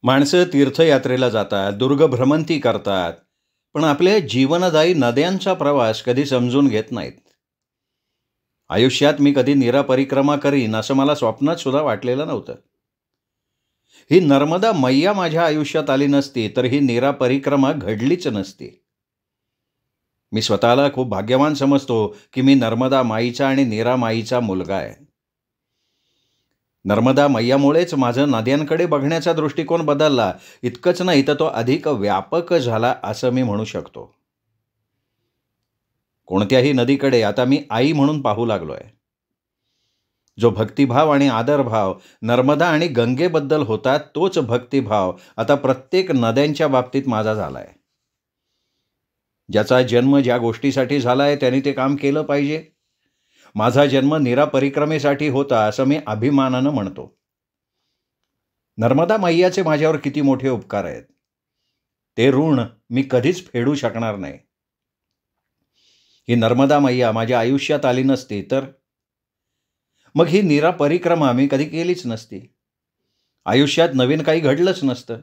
माणसं तीर्थयात्रेला जातात, दुर्गभ्रमंती करतात, पण आपल्या जीवनदायी नद्यांचा प्रवास कधी समजून घेत नाहीत. आयुष्यात मी कधी नीरा परिक्रमा करीन असं मला स्वप्नात सुद्धा वाटलेलं नव्हतं. ही नर्मदा मैया माझ्या आयुष्यात आली नसती तर ही नीरा परिक्रमा घडलीच नसती. मी स्वतःला खूप भाग्यवान समजतो की मी नर्मदा माईचा आणि नीरा माईचा मुलगा आहे. नर्मदा मैयामुळेच माझं नद्यांकडे बघण्याचा दृष्टिकोन बदलला. इतकंच नाही तर तो अधिक व्यापक झाला असं मी म्हणू शकतो. कोणत्याही नदीकडे आता मी आई म्हणून पाहू लागलोय. जो भक्तिभाव आणि आदरभाव नर्मदा आणि गंगेबद्दल होता तोच भक्तिभाव आता प्रत्येक नद्यांच्या बाबतीत माझा झालाय. ज्याचा जन्म ज्या गोष्टीसाठी झालाय त्याने ते काम केलं पाहिजे. माझा जन्म नीरा परिक्रमेसाठी होता असं मी अभिमानानं म्हणतो. नर्मदा मैयाचे माझ्यावर किती मोठे उपकार आहेत. ते ऋण मी कधीच फेडू शकणार नाही. ही नर्मदा मैया माझ्या आयुष्यात आली नसती तर मग ही नीरा परिक्रमा मी कधी केलीच नसती. आयुष्यात नवीन काही घडलंच नसतं.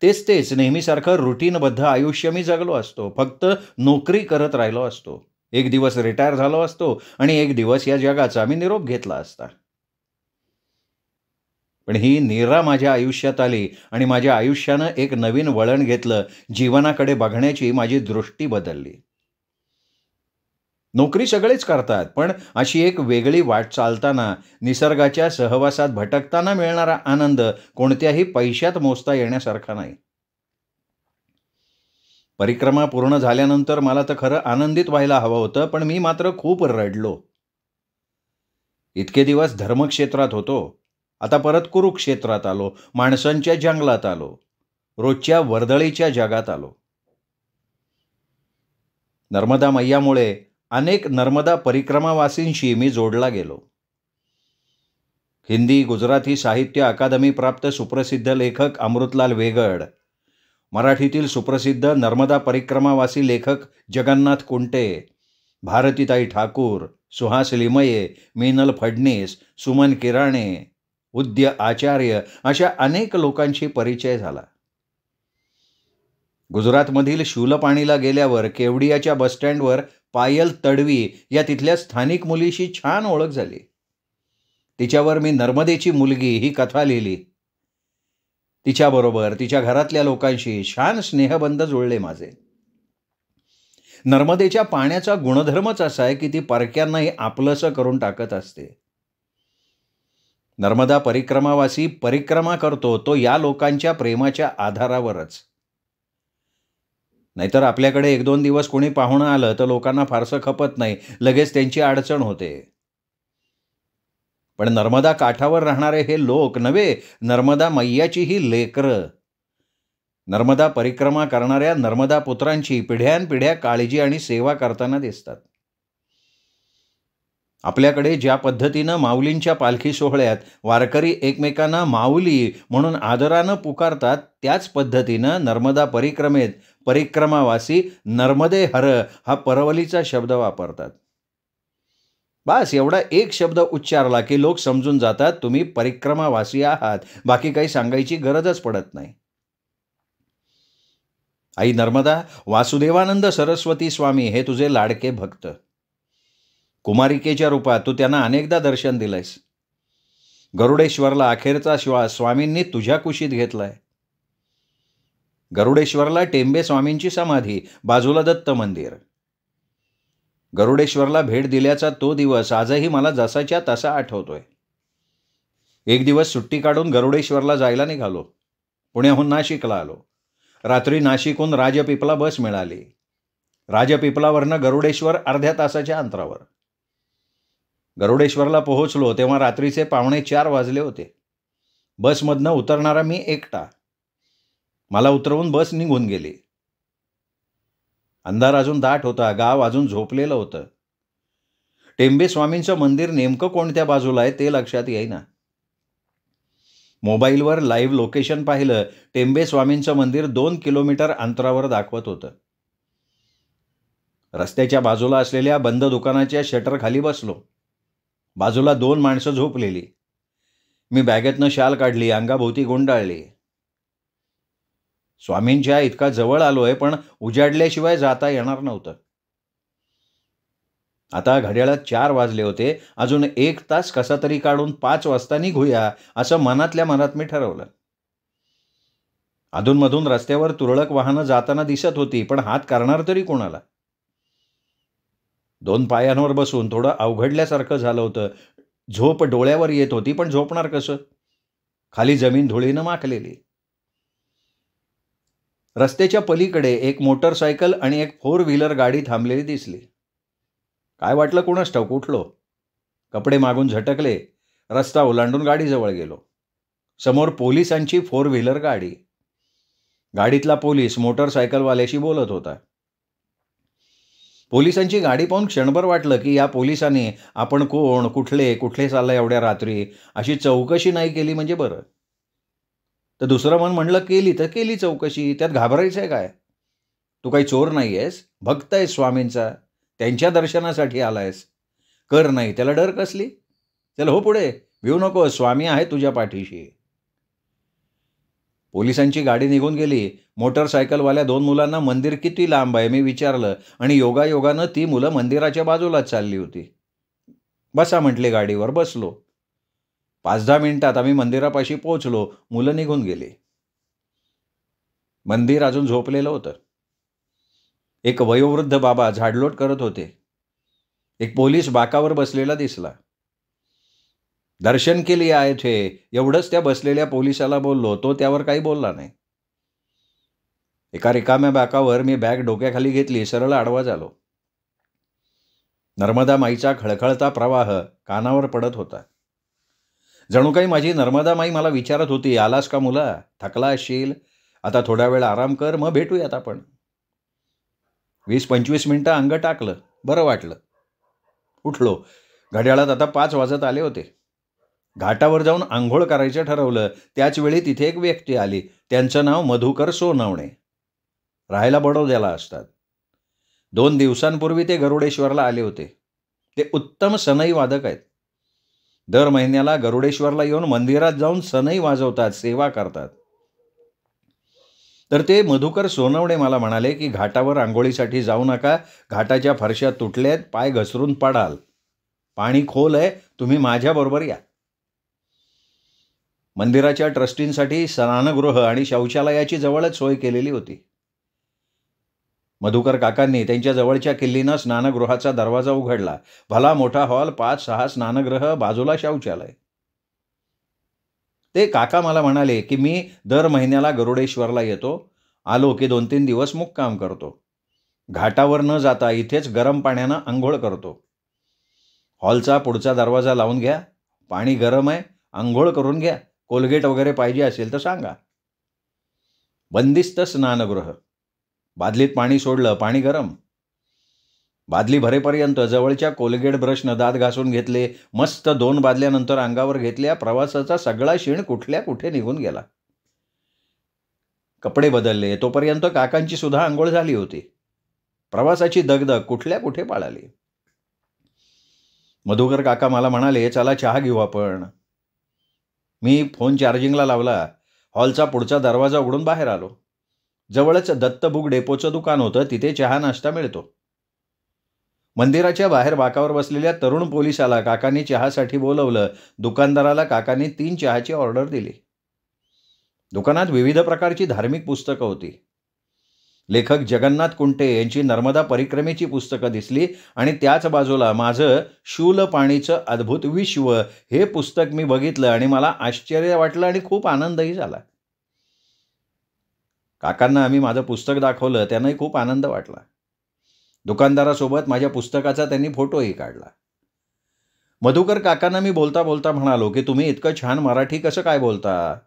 तेच नेहमीसारखं रुटीनबद्ध आयुष्य मी जगलो असतो. फक्त नोकरी करत राहिलो असतो. एक दिवस रिटायर झालो असतो आणि एक दिवस या जगाचा मी निरोप घेतला असता. पण ही नीरा माझ्या आयुष्यात आली आणि माझ्या आयुष्यानं एक नवीन वळण घेतलं. जीवनाकडे बघण्याची माझी दृष्टी बदलली. नोकरी सगळेच करतात, पण अशी एक वेगळी वाट चालताना, निसर्गाच्या सहवासात भटकताना मिळणारा आनंद कोणत्याही पैशात मोजता येण्यासारखा नाही. परिक्रमा पूर्ण झाल्यानंतर मला तर खरं आनंदित व्हायला हवं होतं, पण मी मात्र खूप रडलो. इतके दिवस धर्मक्षेत्रात होतो, आता परत कुरुक्षेत्रात आलो, माणसांच्या जंगलात आलो, रोजच्या वर्दळीच्या जगात आलो. नर्मदा मैयामुळे अनेक नर्मदा परिक्रमावासींशी मी जोडला गेलो. हिंदी गुजराती साहित्य अकादमी प्राप्त सुप्रसिद्ध लेखक अमृतलाल वेगड, मराठीतील सुप्रसिद्ध नर्मदा परिक्रमावासी लेखक जगन्नाथ कुंटे, भारतीताई ठाकूर, सुहास लिमये, मीनल फडणीस, सुमन किराणे, उद्य आचार्य अशा अनेक लोकांशी परिचय झाला. गुजरातमधील शूलपाणीला गेल्यावर केवडियाच्या बसस्टँडवर पायल तडवी या तिथल्या स्थानिक मुलीशी छान ओळख झाली. तिच्यावर मी नर्मदेची मुलगी ही कथा लिहिली. तिच्याबरोबर तिच्या घरातल्या लोकांशी छान स्नेहबंध जुळले माझे. नर्मदेच्या पाण्याचा गुणधर्मच असा आहे की ती परक्यांनाही आपलंसं करून टाकत असते. नर्मदा परिक्रमावासी परिक्रमा करतो तो या लोकांच्या प्रेमाच्या आधारावरच. नाहीतर आपल्याकडे 1-2 दिवस कोणी पाहुणं आलं तर लोकांना फारसं खपत नाही, लगेच त्यांची अडचण होते. पण नर्मदा काठावर राहणारे हे लोक नव्हे, नर्मदा मैयाची ही लेकरं, नर्मदा परिक्रमा करणाऱ्या नर्मदा पुत्रांची पिढ्यानपिढ्या काळजी आणि सेवा करताना दिसतात. आपल्याकडे ज्या पद्धतीनं माऊलींच्या पालखी सोहळ्यात वारकरी एकमेकांना माऊली म्हणून आदरानं पुकारतात, त्याच पद्धतीनं नर्मदा परिक्रमेत परिक्रमावासी नर्मदे हर हा परवलीचा शब्द वापरतात. बस एवढा एक शब्द उच्चारला की लोक समजून जातात तुम्ही परिक्रमावासी आहात. बाकी काही सांगायची गरजच पडत नाही. आई नर्मदा, वासुदेवानंद सरस्वती स्वामी हे तुझे लाडके भक्त. कुमारिकेच्या रूपात तू त्यांना अनेकदा दर्शन दिलंयस. गरुडेश्वरला अखेरचा श्वास स्वामींनी तुझ्या कुशीत घेतलाय. गरुडेश्वरला टेंबे स्वामींची समाधी, बाजूला दत्त मंदिर. गरुडेश्वरला भेट दिल्याचा तो दिवस आजही मला जसाच्या तसा आठवतोय. एक दिवस सुट्टी काढून गरुडेश्वरला जायला निघालो. पुण्याहून नाशिकला आलो. रात्री नाशिकहून राजपिपला बस मिळाली. राजपिपलावरनं गरुडेश्वर अर्ध्या तासाच्या अंतरावर. गरुडेश्वरला पोहोचलो तेव्हा रात्रीचे 3:45 वाजले होते. बसमधनं उतरणारा मी एकटा. मला उतरवून बस निघून गेली. अंधार अजून दाट होता. गाव अजून झोपलेलं होतं. टेंबे स्वामींचं मंदिर नेमकं कोणत्या बाजूला आहे ते लक्षात येईना. मोबाईलवर लाईव्ह लोकेशन पाहिलं. टेंबे स्वामींचं मंदिर 2 किलोमीटर अंतरावर दाखवत होतं. रस्त्याच्या बाजूला असलेल्या बंद दुकानाच्या शटर खाली बसलो. बाजूला 2 माणसं झोपलेली. मी बॅगेतनं शाल काढली, अंगाभोवती गुंडाळली. स्वामींच्या इतका जवळ आलोय, पण उजाडल्याशिवाय जाता येणार नव्हतं. आता घड्याळात 4 वाजले होते. अजून 1 तास कसा तरी काढून 5 वाजता निघूया, असं मनातल्या मनात मी ठरवलं. अधूनमधून रस्त्यावर तुरळक वाहनं जाताना दिसत होती, पण हात करणार तरी कोणाला? 2 पायांवर बसून थोडं अवघडल्यासारखं झालं होतं. झोप डोळ्यावर येत होती, पण झोपणार कसं? खाली जमीन धुळीनं माखलेली. रस्त्याच्या पलीकडे एक मोटरसायकल आणि एक 4 व्हीलर गाडी थांबलेली दिसली. काय वाटलं कुणास ठाऊक, उठलो. कपडे मागून झटकले. रस्ता ओलांडून गाडीजवळ गेलो. समोर पोलिसांची 4 व्हीलर गाडी. गाडीतला पोलीस मोटरसायकलवाल्याशी बोलत होता. पोलिसांची गाडी पाहून क्षणभर वाटलं की या पोलिसांनी आपण कोण, कुठले चाललाय एवढ्या रात्री, अशी चौकशी नाही केली म्हणजे बरं. तर दुसरं मन म्हणलं केली तर केली चौकशी, त्यात घाबरायचं आहे काय? तू काही चोर नाही आहेस, भक्त आहेस स्वामींचा, त्यांच्या दर्शनासाठी आलायस. कर नाही त्याला डर कसली? चल हो पुढे, भिऊ नको, स्वामी आहे तुझ्या पाठीशी. पोलिसांची गाडी निघून गेली. मोटरसायकलवाल्या 2 मुलांना मंदिर किती लांब आहे मी विचारलं आणि योगायोगानं ती मुलं मंदिराच्या बाजूलाच चालली होती. बसा म्हटले गाडीवर. बसलो. 5-10 मिनिटात आम्ही मंदिरापाशी पोहोचलो. मुलं निघून गेली. मंदिर अजून झोपलेलं होतं. एक वयोवृद्ध बाबा झाडलोट करत होते. एक पोलीस बाकावर बसलेला दिसला. दर्शन के लिए आए थे, एवढंच त्या बसलेल्या पोलिसाला बोललो. तो त्यावर काही बोलला नाही. एका रिकाम्या बाकावर मी बॅग डोक्याखाली घेतली, सरळ आडवा झालो. नर्मदा माईचा खळखळता प्रवाह कानावर पडत होता. जणू काही माझी नर्मदा माई मला विचारत होती, आलास का मुला? थकला असशील, आता थोडा वेळ आराम कर, मग भेटूयात आपण. 20-25 मिनिटं अंग टाकलं. बरं वाटलं. उठलो. घड्याळात आता 5 वाजत आले होते. घाटावर जाऊन आंघोळ करायचं ठरवलं. त्याचवेळी तिथे एक व्यक्ती आली. त्यांचं नाव मधुकर सोनवणे. राहायला बडोद्याला असतात. 2 दिवसांपूर्वी ते गरुडेश्वरला आले होते. ते उत्तम सनई वादक आहेत. दर महिन्याला गरुडेश्वरला येऊन मंदिरात जाऊन सनई वाजवतात, सेवा करतात. तर ते मधुकर सोनवणे मला म्हणाले की घाटावर आंघोळीसाठी जाऊ नका, घाटाच्या फरशा तुटल्यात, पाय घसरून पडाल, पाणी खोल आहे, तुम्ही माझ्याबरोबर या. मंदिराच्या ट्रस्टींसाठी स्नानगृह आणि शौचालयाची जवळच सोय केलेली होती. मधुकर काकांनी त्यांच्या जवळच्या किल्लीनं स्नानगृहाचा दरवाजा उघडला. भला मोठा हॉल, 5-6 स्नानगृह, बाजूला शौचालय. ते काका मला म्हणाले की मी दर महिन्याला गरुडेश्वरला येतो, आलो की 2-3 दिवस मुक्काम करतो. घाटावर न जाता इथेच गरम पाण्यानं आंघोळ करतो. हॉलचा पुढचा दरवाजा लावून घ्या, पाणी गरम आहे, आंघोळ करून घ्या, कोलगेट वगैरे पाहिजे असेल तर सांगा. बंदिस्त स्नानगृह. बादलीत पाणी सोडलं, पाणी गरम. बादली भरेपर्यंत जवळच्या कोलगेट ब्रशनं दात घासून घेतले. मस्त 2 बादल्यानंतर अंगावर घेतल्या. प्रवासाचा सगळा शीण कुठल्या कुठे निघून गेला. कपडे बदलले. तोपर्यंत काकांची सुद्धा आंघोळ झाली होती. प्रवासाची दगदग कुठल्या कुठे पाळाली. मधुकर काका मला म्हणाले, चला चहा घेऊ आपण. मी फोन चार्जिंगला लावला. हॉलचा पुढचा दरवाजा उघडून बाहेर आलो. जवळच दत्त बुक डेपोचं दुकान होतं. तिथे चहा नाश्ता मिळतो. मंदिराच्या बाहेर बाकावर बसलेल्या तरुण पोलिसाला काकांनी चहासाठी बोलवलं. दुकानदाराला काकांनी 3 चहाची ऑर्डर दिली. दुकानात विविध प्रकारची धार्मिक पुस्तकं होती. लेखक जगन्नाथ कुंटे यांची नर्मदा परिक्रमेची पुस्तकं दिसली आणि त्याच बाजूला माझं शूलपाणीचं अद्भुत विश्व हे पुस्तक मी बघितलं आणि मला आश्चर्य वाटलं आणि खूप आनंदही झाला. काकांना आम्ही माझं पुस्तक दाखवलं. त्यांनाही खूप आनंद वाटला. दुकानदारासोबत माझ्या पुस्तकाचा त्यांनी फोटोही काढला. मधुकर काकांना मी बोलता बोलता म्हणालो की तुम्ही इतकं छान मराठी कसं काय बोलता?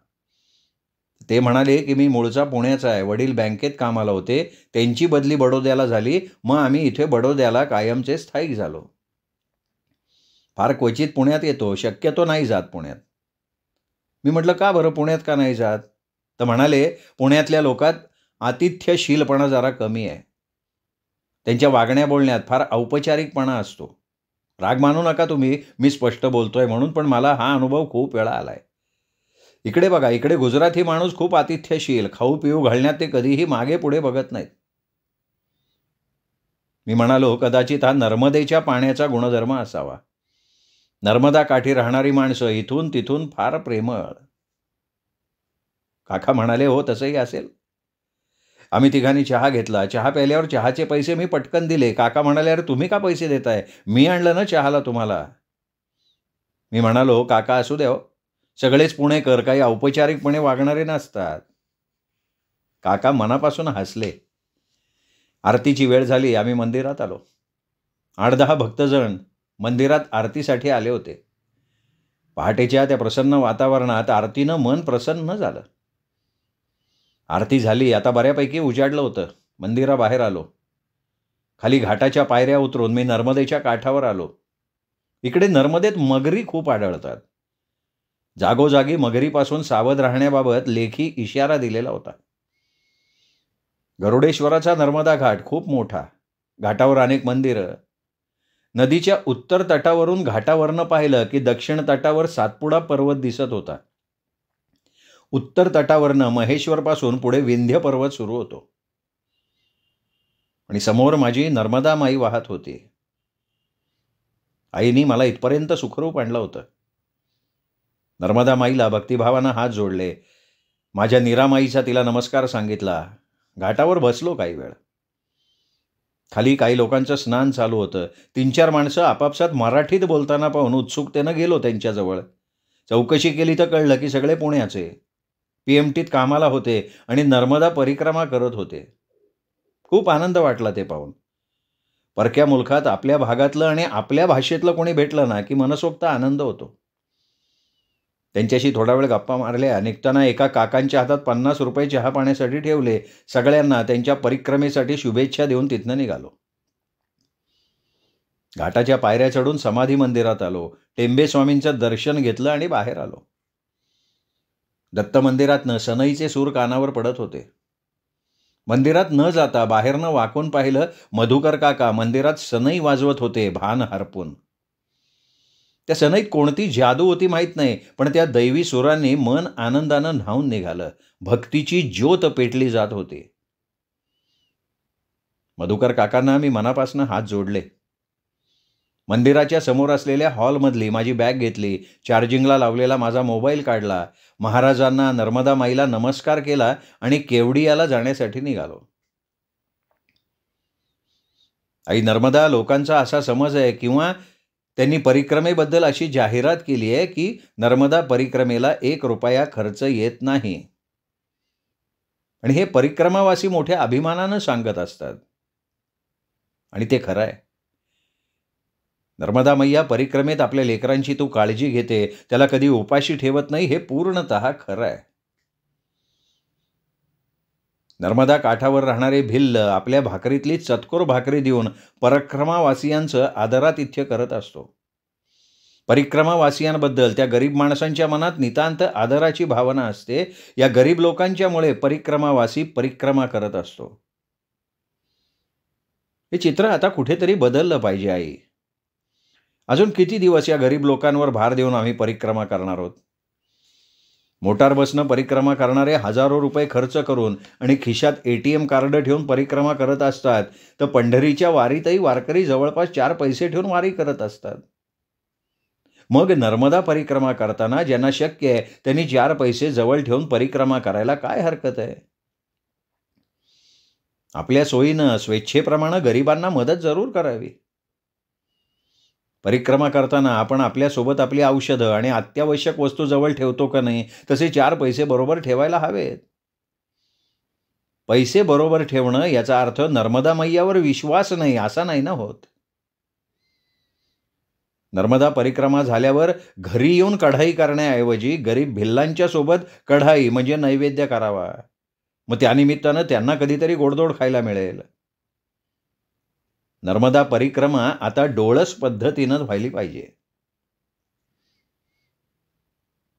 ते म्हणाले की मी मूळचा पुण्याचा आहे. वडील बँकेत कामाला होते. त्यांची बदली बडोद्याला झाली. मग आम्ही इथे बडोद्याला कायमचे स्थायिक झालो. फार क्वचित पुण्यात येतो, शक्यतो नाही जात पुण्यात. मी म्हटलं का बरं, पुण्यात का नाही जात? तर म्हणाले पुण्यातल्या लोकात आतिथ्यशीलपणा जरा कमी आहे. त्यांच्या वागण्या बोलण्यात फार औपचारिकपणा असतो. राग मानू नका तुम्ही, मी स्पष्ट बोलतोय म्हणून, पण मला हा अनुभव खूप वेळा आलाय. इकडे बघा, इकडे गुजराती माणूस खूप आतिथ्यशील, खाऊ पिऊ घालण्यात ते कधीही मागे पुढे बघत नाहीत. मी म्हणालो, कदाचित हा नर्मदेच्या पाण्याचा गुणधर्म असावा. नर्मदा काठी राहणारी माणसं इथून तिथून फार प्रेमळ. काका म्हणाले, हो तसंही असेल. आम्ही तिघांनी चहा घेतला. चहा प्यायल्यावर चहाचे पैसे मी पटकन दिले. काका म्हणाले, अरे तुम्ही का पैसे देताय? मी आणलं ना चहाला तुम्हाला. मी म्हणालो, काका असू द्या हो, सगळेच पुणेकर काही औपचारिकपणे वागणारे नसतात. काका मनापासून हसले. आरतीची वेळ झाली. आम्ही मंदिरात आलो. 8-10 भक्तजण मंदिरात आरतीसाठी आले होते. पहाटेच्या त्या प्रसन्न वातावरणात आरतीनं मन प्रसन्न झालं. आरती झाली. आता बऱ्यापैकी उजाडलं होतं. मंदिराबाहेर आलो. खाली घाटाच्या पायऱ्या उतरून मी नर्मदेच्या काठावर आलो. इकडे नर्मदेत मगरी खूप आढळतात. जागोजागी मगरीपासून सावध राहण्याबाबत लेखी इशारा दिलेला होता. गरुडेश्वराचा नर्मदा घाट खूप मोठा. घाटावर अनेक मंदिरं. नदीच्या उत्तर तटावरून घाटावरनं पाहिलं की दक्षिण तटावर सातपुडा पर्वत दिसत होता. उत्तर तटावरनं महेश्वरपासून पुढे विंध्य पर्वत सुरू होतो आणि समोर माझी नर्मदा माई वाहत होती. आईनी मला इथपर्यंत सुखरूप आणलं होतं. नर्मदा माईला भक्तिभावानं हात जोडले. माझ्या नीरामाईचा तिला नमस्कार सांगितला. घाटावर बसलो काही वेळ. खाली काही लोकांचं स्नान चालू होतं. 3-4 माणसं आपापसात मराठीत बोलताना पाहून उत्सुकतेनं गेलो त्यांच्याजवळ. चौकशी केली तर कळलं की सगळे पुण्याचे. PMTत कामाला होते आणि नर्मदा परिक्रमा करत होते. खूप आनंद वाटला ते पाहून. परक्या मुलखात आपल्या भागातलं आणि आपल्या भाषेतलं कोणी भेटलं ना की मनसोक्त आनंद होतो. त्यांच्याशी थोडा वेळ गप्पा मारल्या. निघताना एका काकांच्या हातात 50 रुपये चहा पाण्यासाठी ठेवले. सगळ्यांना त्यांच्या परिक्रमेसाठी शुभेच्छा देऊन तिथनं निघालो. घाटाच्या पायऱ्या चढून समाधी मंदिरात आलो. टेंबे स्वामींचं दर्शन घेतलं आणि बाहेर आलो. दत्त मंदिरातनं सनईचे सूर कानावर पडत होते. मंदिरात न जाता बाहेरनं वाकून पाहिलं, मधुकर काका मंदिरात सनई वाजवत होते भान हरपून. त्या सनईत कोणती जादू होती माहीत नाही, पण त्या दैवी सुरांनी मन आनंदानं न्हावून निघालं. भक्तीची ज्योत पेटली जात होती. मधुकर काकांना मी मनापासून हात जोडले. मंदिराच्या समोर असलेल्या हॉलमधली माझी बॅग घेतली. चार्जिंगला लावलेला माझा मोबाईल काढला. महाराजांना, नर्मदा माईला नमस्कार केला आणि केवडियाला जाण्यासाठी निघालो. आई नर्मदा, लोकांचा असा समज आहे किंवा त्यांनी परिक्रमेबद्दल अशी जाहिरात केली आहे की नर्मदा परिक्रमेला 1 रुपया खर्च येत नाही. आणि हे परिक्रमावासी मोठ्या अभिमानानं सांगत असतात. आणि ते खरं आहे. नर्मदा मैया परिक्रमेत आपल्या लेकरांची तू काळजी घेते, त्याला कधी उपाशी ठेवत नाही, हे पूर्णतः खरं आहे. नर्मदा काठावर राहणारे भिल्ल आपल्या भाकरीतली चतकोर भाकरी देऊन परिक्रमावासियांचं आदरातिथ्य करत असतो. परिक्रमावासियांबद्दल त्या गरीब माणसांच्या मनात नितांत आदराची भावना असते. या गरीब लोकांच्यामुळे परिक्रमावासी परिक्रमा करत असतो. हे चित्र आता कुठेतरी बदललं पाहिजे आई. अजून किती दिवस या गरीब लोकांवर भार देऊन आम्ही परिक्रमा करणार आहोत? मोटार बसनं परिक्रमा करणारे हजारो रुपये खर्च करून आणि खिशात ATM कार्ड ठेवून परिक्रमा करत असतात, तर पंढरीच्या वारीतही वारकरी जवळपास 4 पैसे ठेवून वारी करत असतात. मग नर्मदा परिक्रमा करताना ज्यांना शक्य आहे त्यांनी 4 पैसे जवळ ठेवून परिक्रमा करायला काय हरकत आहे? आपल्या सोयीनं स्वेच्छेप्रमाणे गरिबांना मदत जरूर करावी. परिक्रमा करताना आपण आपल्यासोबत आपली औषधं आणि अत्यावश्यक वस्तू जवळ ठेवतो का नाही, तसे 4 पैसे बरोबर ठेवायला हवेत. पैसे बरोबर ठेवणं याचा अर्थ नर्मदा मैयावर विश्वास नाही असा नाही ना होत. नर्मदा परिक्रमा झाल्यावर घरी येऊन कढाई करण्याऐवजी गरीब भिल्लांच्या सोबत कढाई म्हणजे नैवेद्य करावा. मग त्यानिमित्तानं त्यांना कधीतरी गोडधोड खायला मिळेल. नर्मदा परिक्रमा आता डोळस पद्धतीनं व्हायली पाहिजे.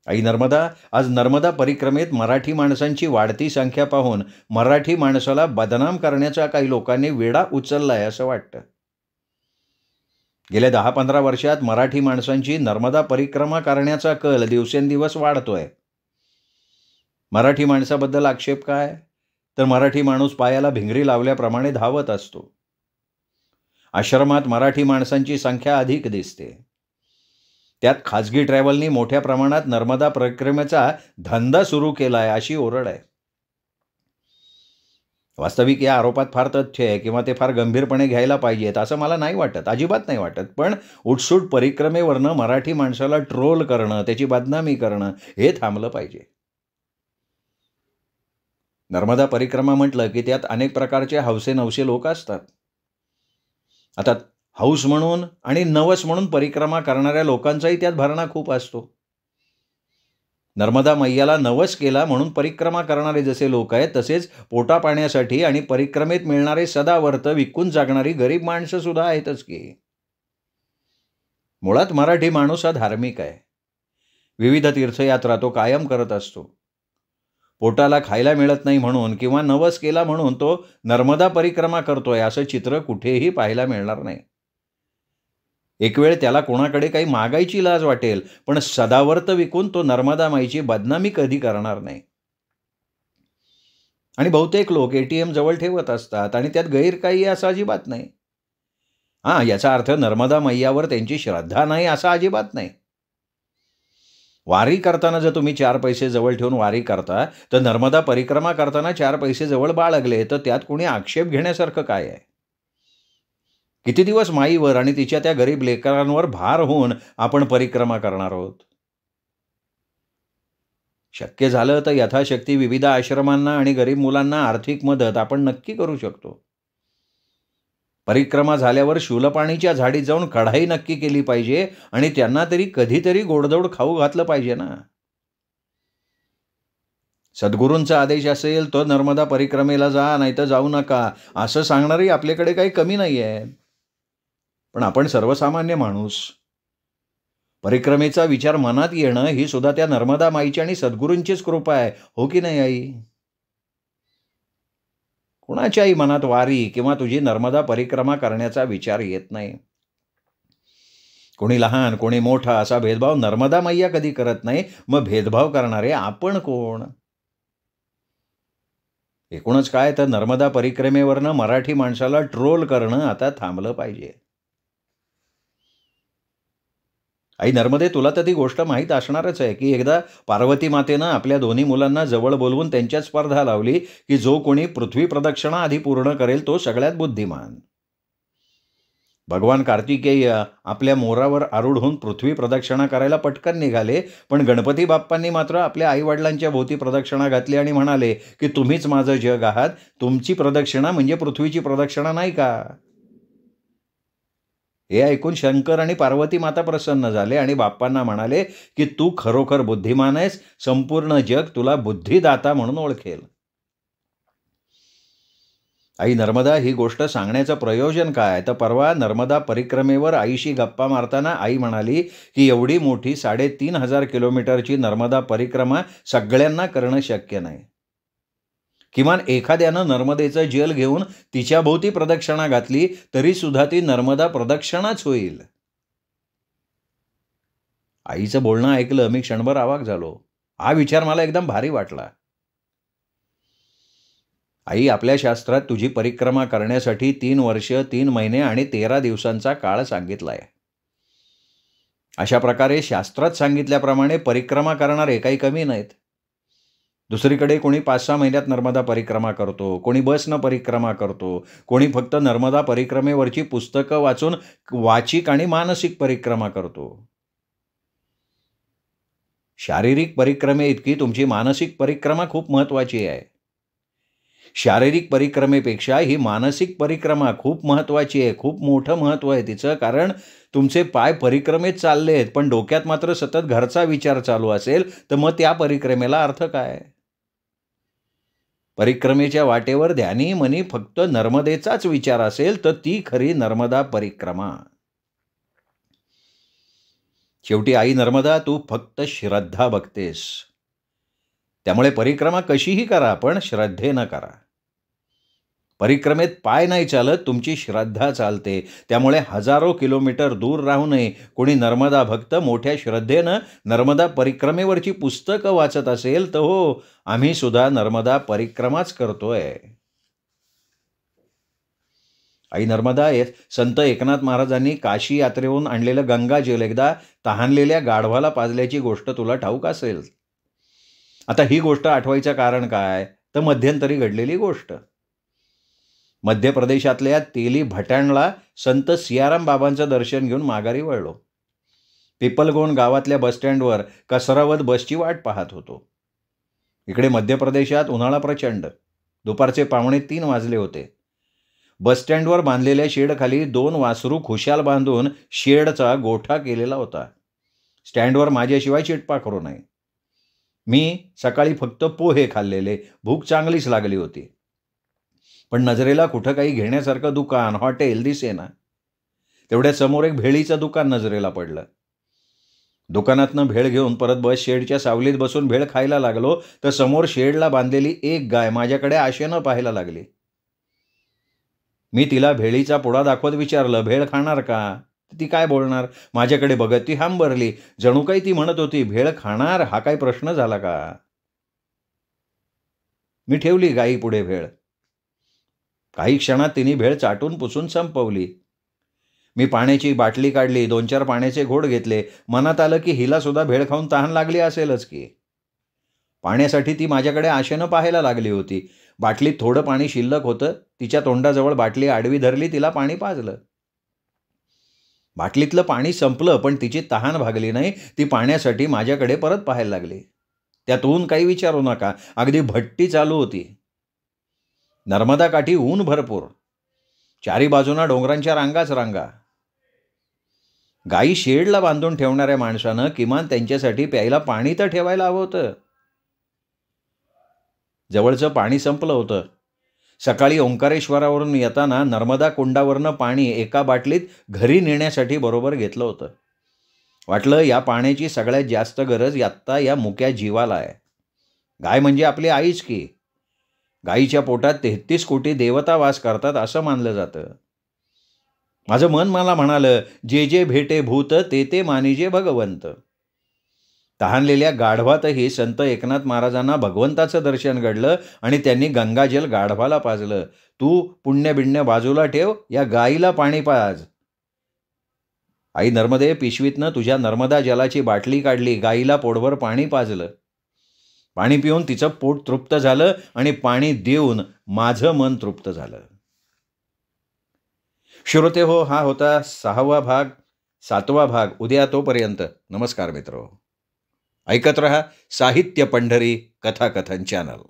आई नर्मदा, आज नर्मदा परिक्रमेत मराठी माणसांची वाढती संख्या पाहून मराठी माणसाला बदनाम करण्याचा काही लोकांनी वेढा उचललाय असं वाटतं. गेल्या 10-15 वर्षात मराठी माणसांची नर्मदा परिक्रमा करण्याचा कल दिवसेंदिवस वाढतोय. मराठी माणसाबद्दल आक्षेप काय? तर मराठी माणूस पायाला भिंगरी लावल्याप्रमाणे धावत असतो. आश्रमात मराठी माणसांची संख्या अधिक दिसते. त्यात खाजगी ट्रॅव्हलनी मोठ्या प्रमाणात नर्मदा परिक्रमेचा धंदा सुरू केला आहे, अशी ओरड आहे. वास्तविक या आरोपात फार तथ्य आहे किंवा ते फार गंभीरपणे घ्यायला पाहिजेत असं मला नाही वाटत, अजिबात नाही वाटत. पण उठसूट परिक्रमेवरनं मराठी माणसाला ट्रोल करणं, त्याची बदनामी करणं हे थांबलं पाहिजे. नर्मदा परिक्रमा म्हटलं की त्यात अनेक प्रकारचे हौसे-नवसे लोक असतात. आता हौस म्हणून आणि नवस म्हणून परिक्रमा करणाऱ्या लोकांचाही त्यात भरणा खूप असतो. नर्मदा मैयाला नवस केला म्हणून परिक्रमा करणारे जसे लोक आहेत, तसेच पोटा पाण्यासाठी आणि परिक्रमेत मिळणारे सदावर्त विकून जगणारी गरीब माणसं सुद्धा आहेतच की. मुळात मराठी माणूस हा धार्मिक आहे. विविध तीर्थयात्रा तो कायम करत असतो. पोटाला खायला मिळत नाही म्हणून किंवा नवस केला म्हणून तो नर्मदा परिक्रमा करतोय असं चित्र कुठेही पाहायला मिळणार नाही. एक वेळ त्याला कोणाकडे काही मागायची लाज वाटेल, पण सदावर्त विकून तो नर्मदा माईची बदनामी कधी करणार नाही. आणि बहुतेक लोक ATM जवळ ठेवत असतात आणि त्यात गैर काही असं अजिबात नाही. याचा अर्थ नर्मदा मैयावर त्यांची श्रद्धा नाही असा अजिबात नाही. वारी करताना जर तुम्ही 4 पैसे जवळ ठेवून वारी करता, तर नर्मदा परिक्रमा करताना 4 पैसे जवळ बाळगले, तर त्यात कोणी आक्षेप घेण्यासारखं काय आहे? किती दिवस माईवर आणि तिच्या त्या गरीब लेकरांवर भार होऊन आपण परिक्रमा करणार आहोत? शक्य झालं तर यथाशक्ती विविध आश्रमांना आणि गरीब मुलांना आर्थिक मदत आपण नक्की करू शकतो. परिक्रमा झाल्यावर शूलपाणीच्या झाडीत जाऊन कढाई नक्की केली पाहिजे आणि त्यांना तरी कधीतरी गोडधोड खाऊ घातलं पाहिजे ना. सद्गुरूंचा आदेश असेल तर नर्मदा परिक्रमेला जा, नाही तर जाऊ नका, असं सांगणारी आपल्याकडे काही कमी नाही आहे. पण आपण सर्वसामान्य माणूस. परिक्रमेचा विचार मनात येणं ही सुद्धा त्या नर्मदा माईची आणि सद्गुरूंचीच कृपा आहे, हो की नाही आई? कुणाच्याही मनात वारी किंवा तुझी नर्मदा परिक्रमा करण्याचा विचार येत नाही. कोणी लहान कोणी मोठा असा भेदभाव नर्मदा मैया कधी करत नाही. मग भेदभाव करणारे आपण कोण? एकूणच काय तर नर्मदा परिक्रमेवरनं मराठी माणसाला ट्रोल करणं आता थांबलं पाहिजे. आई नर्मदे, तुला तर ती गोष्ट माहीत असणारच आहे की एकदा पार्वती मातेनं आपल्या दोन्ही मुलांना जवळ बोलवून त्यांच्यात स्पर्धा लावली की जो कोणी पृथ्वी प्रदक्षिणा आधी पूर्ण करेल तो सगळ्यात बुद्धिमान. भगवान कार्तिकेय आपल्या मोरावर आरूढ होऊन पृथ्वी प्रदक्षिणा करायला पटकन निघाले, पण गणपती बाप्पांनी मात्र आपल्या आईवडिलांच्या भोवती प्रदक्षिणा घातली आणि म्हणाले की तुम्हीच माझं जग आहात, तुमची प्रदक्षिणा म्हणजे पृथ्वीची प्रदक्षिणा नाही का? हे ऐकून शंकर आणि पार्वती माता प्रसन्न झाले आणि बाप्पांना म्हणाले की तू खरोखर बुद्धिमान आहेस, संपूर्ण जग तुला बुद्धिदाता म्हणून ओळखेल. आई नर्मदा, ही गोष्ट सांगण्याचं प्रयोजन काय? तर परवा नर्मदा परिक्रमेवर आईशी गप्पा मारताना आई म्हणाली की एवढी मोठी 3,500 किलोमीटरची नर्मदा परिक्रमा सगळ्यांना करणं शक्य नाही. किमान एखाद्यानं नर्मदेचं जल घेऊन तिच्या भोवती प्रदक्षिणा घातली तरी सुद्धा ती नर्मदा प्रदक्षिणाच होईल. आईचं बोलणं ऐकलं मी क्षणभर अवाक झालो. हा विचार मला एकदम भारी वाटला. आई, आपल्या शास्त्रात तुझी परिक्रमा करण्यासाठी 3 वर्ष 3 महिने आणि 13 दिवसांचा काळ सांगितलाय. अशा प्रकारे शास्त्रात सांगितल्याप्रमाणे परिक्रमा करणारे काही कमी नाहीत. दुसरीकडे कोणी 5-6 महिन्यात नर्मदा परिक्रमा करतो, कोणी बसनं परिक्रमा करतो, कोणी फक्त नर्मदा परिक्रमेवरची पुस्तकं वाचून वाचिक आणि मानसिक परिक्रमा करतो. शारीरिक परिक्रमे इतकी तुमची मानसिक परिक्रमा खूप महत्त्वाची आहे. शारीरिक परिक्रमेपेक्षा ही मानसिक परिक्रमा खूप महत्त्वाची आहे. खूप मोठं महत्त्व आहे तिचं, कारण तुमचे पाय परिक्रमेत चाललेत पण डोक्यात मात्र सतत घरचा विचार चालू असेल तर मग त्या परिक्रमेला अर्थ काय? परिक्रमेच्या वाटेवर ध्यानी मनी फक्त नर्मदेचाच विचार असेल तर ती खरी नर्मदा परिक्रमा. शेवटी आई नर्मदा, तू फक्त श्रद्धा बघतेस. त्यामुळे परिक्रमा कशीही करा पण श्रद्धेनं करा. परिक्रमेत पाय नाही चालत, तुमची श्रद्धा चालते. त्यामुळे हजारो किलोमीटर दूर राहूनही कोणी नर्मदा भक्त मोठ्या श्रद्धेनं नर्मदा परिक्रमेवरची पुस्तकं वाचत असेल तर हो, आम्ही सुद्धा नर्मदा परिक्रमाच करतोय. आई नर्मदा संत एकनाथ महाराजांनी काशी यात्रेहून आणलेलं गंगाजल एकदा तहानलेल्या गाढवाला पाजल्याची गोष्ट तुला ठाऊक असेल. आता ही गोष्ट आठवायचं कारण काय, तर मध्यंतरी घडलेली गोष्ट. मध्य प्रदेशातल्या तेली भटाणला संत सियाराम बाबांचं दर्शन घेऊन माघारी वळलो. पिपलगोंड गावातल्या बसस्टँडवर कसरावत बसची वाट पाहत होतो. इकडे मध्य प्रदेशात उन्हाळा प्रचंड. दुपारचे 2:45 वाजले होते. बसस्टँडवर बांधलेल्या शेडखाली 2 वासरू खुशाल बांधून शेडचा गोठा केलेला होता. स्टँडवर माझ्याशिवाय चिटपाखरू नाही. मी सकाळी फक्त पोहे खाल्लेले, भूक चांगलीच लागली होती. पण नजरेला कुठं काही घेण्यासारखं दुकान, हॉटेल दिसेना. तेवढ्या समोर एक भेळीचं दुकान नजरेला पडलं. दुकानातनं भेळ घेऊन परत बस शेडच्या सावलीत बसून भेळ खायला लागलो तर समोर शेडला बांधलेली एक गाय माझ्याकडे आशेनं पाहायला लागली. मी तिला भेळीचा पुडा दाखवत विचारलं, भेळ खाणार का? ती काय बोलणार? माझ्याकडे बघत ती हांबरली. जणू काही ती म्हणत होती, भेळ खाणार हा काय प्रश्न झाला का? मी ठेवली गायीपुढे भेळ. काही क्षणात तिने भेळ चाटून पुसून संपवली. मी पाण्याची बाटली काढली, 2-4 पाण्याचे घोट घेतले. मनात आलं की हिला सुद्धा भेळ खाऊन तहान लागली असेलच की. पाण्यासाठी ती माझ्याकडे आशेनं पाहायला लागली होती. बाटलीत थोडं पाणी शिल्लक होतं. तिच्या तोंडाजवळ बाटली आडवी धरली, तिला पाणी पाजलं. बाटलीतलं पाणी संपलं, पण तिची तहान भागली नाही. ती पाण्यासाठी माझ्याकडे परत पाहायला लागली. त्यातून काही विचारू नका, अगदी भट्टी चालू होती. नर्मदा काठी ऊन भरपूर. चारी बाजूना डोंगरांच्या रांगाच रांगा. गायी शेडला बांधून ठेवणाऱ्या माणसानं किमान त्यांच्यासाठी प्यायला पाणी तर ठेवायला हवं होतं. जवळचं पाणी संपलं होतं. सकाळी ओंकारेश्वरावरून येताना नर्मदा कुंडावरनं पाणी एका बाटलीत घरी नेण्यासाठी बरोबर घेतलं होतं. वाटलं या पाण्याची सगळ्यात जास्त गरज आत्ता या मुक्या जीवाला आहे. गाय म्हणजे आपली आईच की. गायीच्या पोटात 33 कोटी देवता वास करतात असं मानलं जातं. माझं मन मला म्हणालं, जे जे भेटे भूत ते ते मानिजे भगवंत. तहानलेल्या गाढवातही संत एकनाथ महाराजांना भगवंताचं दर्शन घडलं आणि त्यांनी गंगाजल गाढवाला पाजलं. तू पुण्यबिण्य बाजूला ठेव, या गायीला पाणी पाज. आई नर्मदे, पिशवीतनं तुझ्या नर्मदा जलाची बाटली काढली, गायीला पोटभर पाणी पाजलं. पाणी पिऊन तिचं पोट तृप्त झालं आणि पाणी देऊन माझं मन तृप्त झालं. श्रोते हो, हा होता 6वा भाग. 7वा भाग उद्या. तोपर्यंत नमस्कार मित्रो. ऐकत रहा साहित्य पंढरी कथाकथन चॅनल.